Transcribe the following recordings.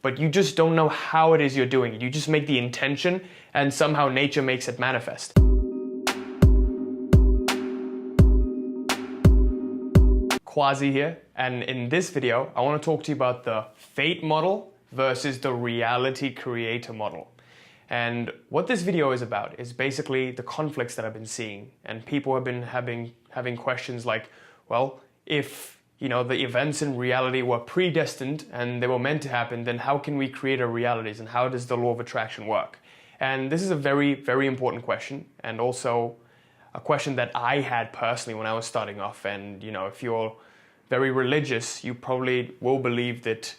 but you just don't know how it is you're doing it. You just make the intention and somehow nature makes it manifest. Quazi here, and in this video I want to talk to you about the fate model versus the reality creator model. And what this video is about is basically the conflicts that I've been seeing, and people have been having questions like, well, if the events in reality were predestined and they were meant to happen, then how can we create our realities and how does the law of attraction work? And this is a very, very important question, and also a question that I had personally when I was starting off. And if you're very religious, you probably will believe that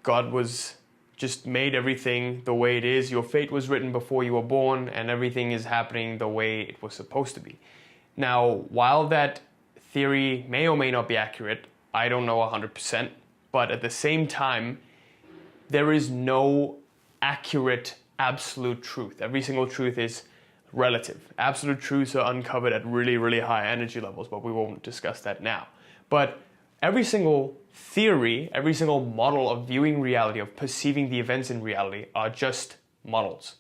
God was just made everything the way it is. Your fate was written before you were born and everything is happening the way it was supposed to be. Now, while that theory may or may not be accurate, I don't know 100%, but at the same time, there is no accurate absolute truth. Every single truth is relative. Absolute truths are uncovered at really, really high energy levels, but we won't discuss that now. But every single theory, every single model of viewing reality, of perceiving the events in reality, are just models.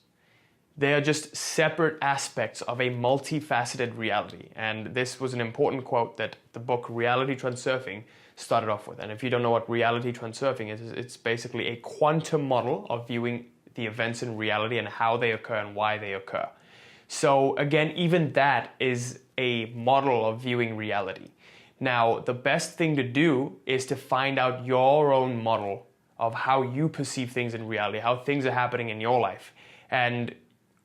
They are just separate aspects of a multifaceted reality. And this was an important quote that the book Reality Transurfing started off with. And if you don't know what reality transurfing is, it's basically a quantum model of viewing the events in reality and how they occur and why they occur. So again, even that is a model of viewing reality. Now, the best thing to do is to find out your own model of how you perceive things in reality, how things are happening in your life. And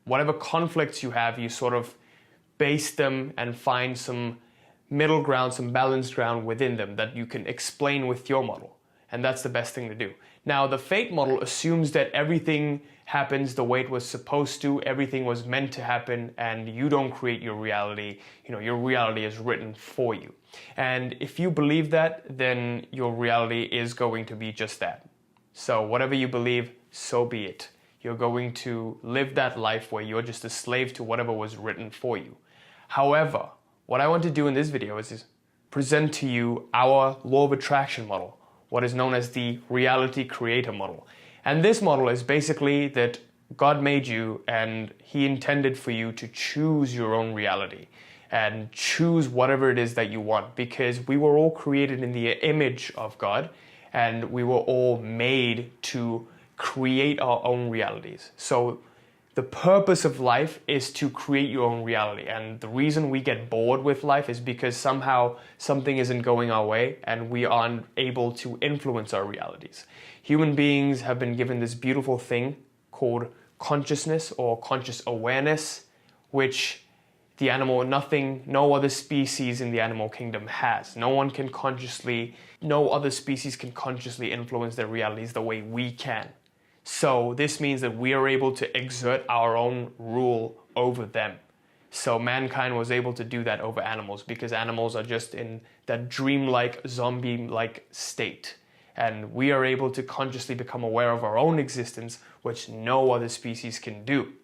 whatever conflicts you have, you sort of base them and find some middle ground, some balanced ground within them that you can explain with your model. And that's the best thing to do. Now, the fate model assumes that everything happens the way it was supposed to, everything was meant to happen, and you don't create your reality. Your reality is written for you. And if you believe that, then your reality is going to be just that. So whatever you believe, so be it. You're going to live that life where you're just a slave to whatever was written for you. However, what I want to do in this video is present to you our law of attraction model, what is known as the reality creator model. And this model is basically that God made you and He intended for you to choose your own reality and choose whatever it is that you want, because we were all created in the image of God and we were all made to create our own realities. So the purpose of life is to create your own reality. And the reason we get bored with life is because somehow something isn't going our way and we aren't able to influence our realities. Human beings have been given this beautiful thing called consciousness or conscious awareness, which no other species in the animal kingdom has. No other species can consciously influence their realities the way we can. So this means that we are able to exert our own rule over them. So mankind was able to do that over animals because animals are just in that dreamlike, zombie-like state. And we are able to consciously become aware of our own existence, which no other species can do.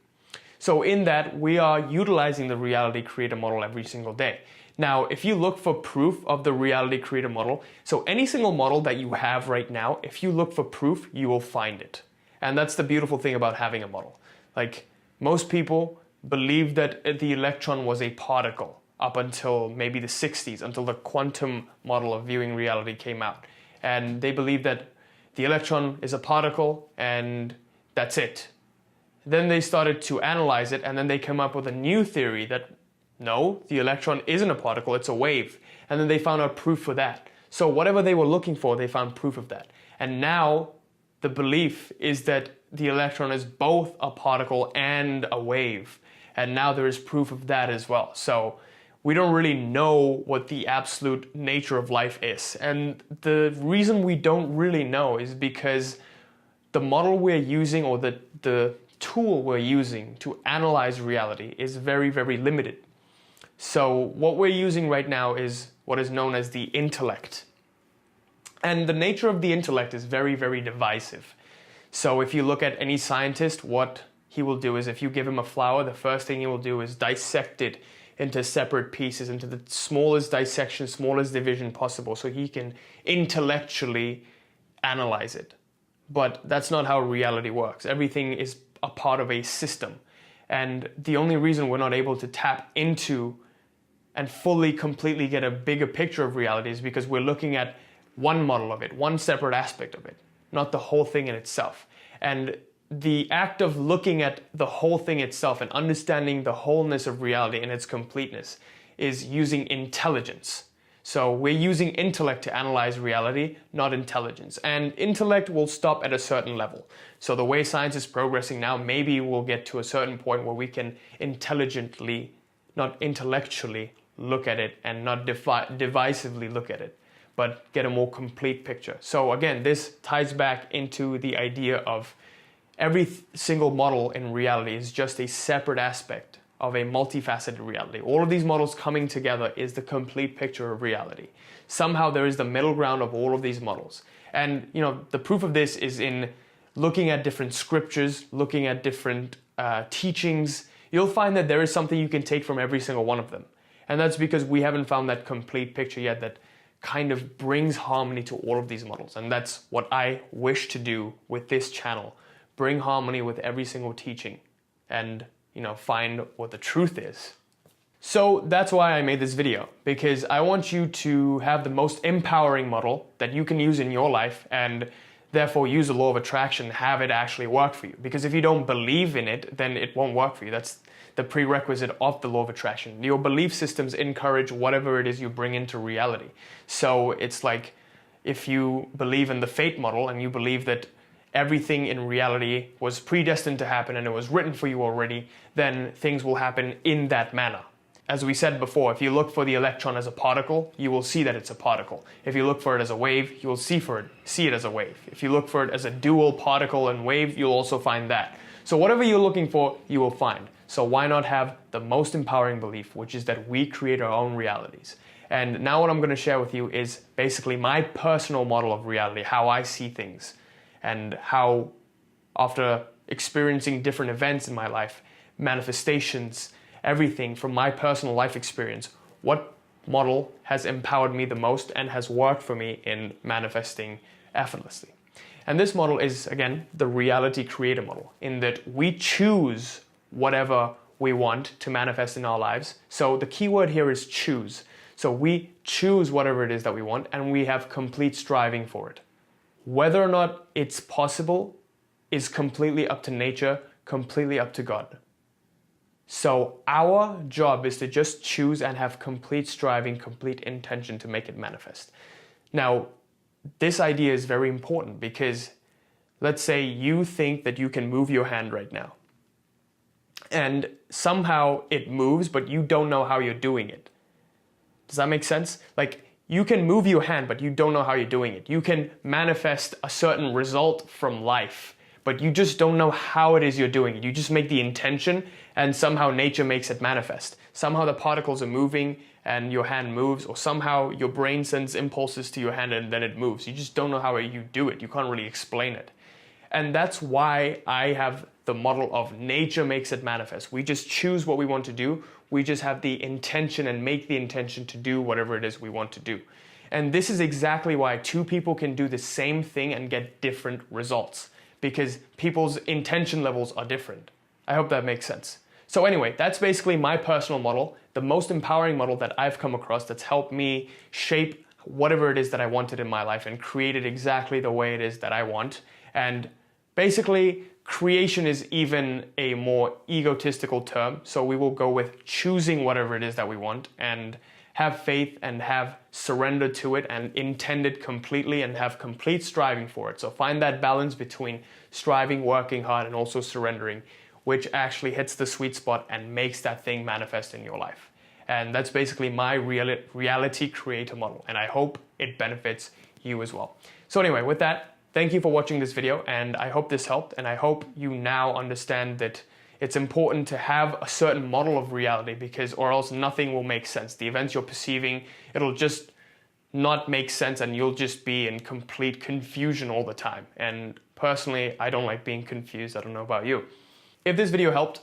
So in that, we are utilizing the reality creator model every single day. Now, if you look for proof of the reality creator model, so any single model that you have right now, if you look for proof, you will find it. And that's the beautiful thing about having a model. Like, most people believe that the electron was a particle up until maybe the 60s, until the quantum model of viewing reality came out. And they believe that the electron is a particle and that's it. Then they started to analyze it, and then they came up with a new theory that no, the electron isn't a particle, it's a wave. And then they found out proof for that. So whatever they were looking for, they found proof of that. And now the belief is that the electron is both a particle and a wave. And now there is proof of that as well. So we don't really know what the absolute nature of life is. And the reason we don't really know is because the model we're using, or the tool we're using to analyze reality, is very, very limited. So what we're using right now is what is known as the intellect. And the nature of the intellect is very, very divisive. So if you look at any scientist, what he will do is, if you give him a flower, the first thing he will do is dissect it into separate pieces, into the smallest dissection, smallest division possible, so he can intellectually analyze it. but that's not how reality works. Everything is a part of a system. And the only reason we're not able to tap into and fully, completely get a bigger picture of reality is because we're looking at one model of it, one separate aspect of it, not the whole thing in itself. And the act of looking at the whole thing itself and understanding the wholeness of reality in its completeness is using intelligence. So we're using intellect to analyze reality, not intelligence. And intellect will stop at a certain level. So the way science is progressing now, maybe we'll get to a certain point where we can intelligently, not intellectually, look at it and not divisively look at it, but get a more complete picture. So again, this ties back into the idea of every single model in reality is just a separate aspect of a multifaceted reality. All of these models coming together is the complete picture of reality. Somehow there is the middle ground of all of these models. And the proof of this is in looking at different scriptures, looking at different teachings. You'll find that there is something you can take from every single one of them. And that's because we haven't found that complete picture yet that kind of brings harmony to all of these models. And that's what I wish to do with this channel. Bring harmony with every single teaching and find what the truth is. So that's why I made this video, because I want you to have the most empowering model that you can use in your life and therefore use the law of attraction, have it actually work for you. Because if you don't believe in it, then it won't work for you. That's the prerequisite of the law of attraction. Your belief systems encourage whatever it is you bring into reality. So it's like if you believe in the fate model and you believe that everything in reality was predestined to happen and it was written for you already, then things will happen in that manner. As we said before, if you look for the electron as a particle, you will see that it's a particle. If you look for it as a wave, you will see it as a wave. If you look for it as a dual particle and wave, you'll also find that. So whatever you're looking for, you will find. So why not have the most empowering belief, which is that we create our own realities? And now what I'm going to share with you is basically my personal model of reality, how I see things, and how, after experiencing different events in my life, manifestations, everything from my personal life experience, what model has empowered me the most and has worked for me in manifesting effortlessly. And this model is, again, the reality creator model, in that we choose whatever we want to manifest in our lives. So the key word here is choose. So we choose whatever it is that we want and we have complete striving for it. Whether or not it's possible is completely up to nature, completely up to God. So our job is to just choose and have complete striving, complete intention to make it manifest. Now, this idea is very important because let's say you think that you can move your hand right now. And somehow it moves, but you don't know how you're doing it. Does that make sense? Like, you can move your hand, but you don't know how you're doing it. You can manifest a certain result from life, but you just don't know how it is you're doing it. You just make the intention and somehow nature makes it manifest. Somehow the particles are moving and your hand moves, or somehow your brain sends impulses to your hand and then it moves. You just don't know how you do it. You can't really explain it. And that's why I have the model of nature makes it manifest. We just choose what we want to do. We just have the intention and make the intention to do whatever it is we want to do. And this is exactly why two people can do the same thing and get different results, because people's intention levels are different. I hope that makes sense. So anyway, that's basically my personal model, the most empowering model that I've come across that's helped me shape whatever it is that I wanted in my life and create it exactly the way it is that I want. And basically, creation is even a more egotistical term, so we will go with choosing whatever it is that we want and have faith and have surrender to it and intend it completely and have complete striving for it. So find that balance between striving, working hard, and also surrendering, which actually hits the sweet spot and makes that thing manifest in your life. And that's basically my reality creator model, and I hope it benefits you as well. So anyway, with that, thank you for watching this video, and I hope this helped, and I hope you now understand that it's important to have a certain model of reality, because or else nothing will make sense. The events you're perceiving, it'll just not make sense and you'll just be in complete confusion all the time. And personally, I don't like being confused. I don't know about you. If this video helped,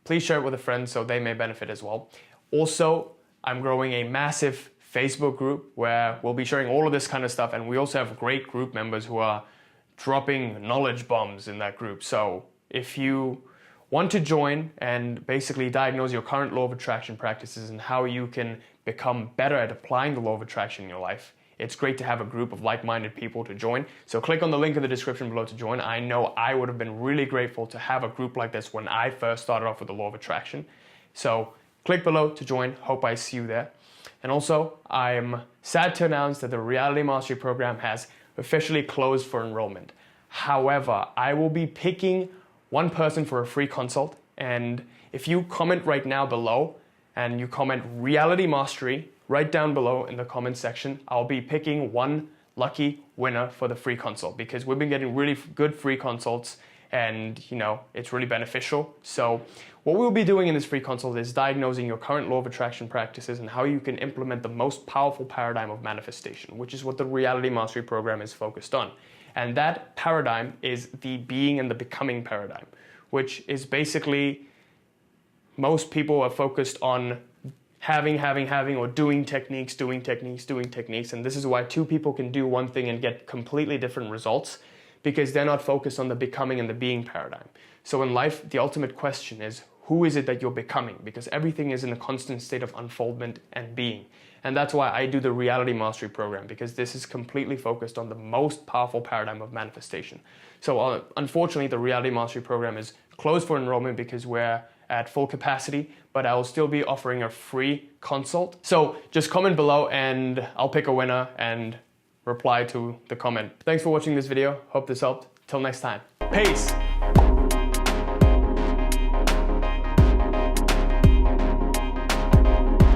please share it with a friend so they may benefit as well. Also, I'm growing a massive Facebook group where we'll be sharing all of this kind of stuff, and we also have great group members who are dropping knowledge bombs in that group. So if you want to join and basically diagnose your current law of attraction practices and how you can become better at applying the law of attraction in your life, it's great to have a group of like-minded people to join. So click on the link in the description below to join. I know I would have been really grateful to have a group like this when I first started off with the law of attraction. So click below to join. Hope I see you there. And also, I'm sad to announce that the Reality Mastery program has officially closed for enrollment. However, I will be picking one person for a free consult, and if you comment right now below and you comment Reality Mastery right down below in the comment section, I'll be picking one lucky winner for the free consult, because we've been getting really good free consults and it's really beneficial. So what we'll be doing in this free consult is diagnosing your current law of attraction practices and how you can implement the most powerful paradigm of manifestation, which is what the Reality Mastery program is focused on. And that paradigm is the being and the becoming paradigm, which is basically most people are focused on having, or doing techniques. And this is why two people can do one thing and get completely different results, because they're not focused on the becoming and the being paradigm. So in life, the ultimate question is, who is it that you're becoming? Because everything is in a constant state of unfoldment and being. And that's why I do the Reality Mastery program, because this is completely focused on the most powerful paradigm of manifestation. So unfortunately, the Reality Mastery program is closed for enrollment because we're at full capacity, but I will still be offering a free consult. So just comment below and I'll pick a winner and reply to the comment. Thanks for watching this video. Hope this helped. Till next time. Peace.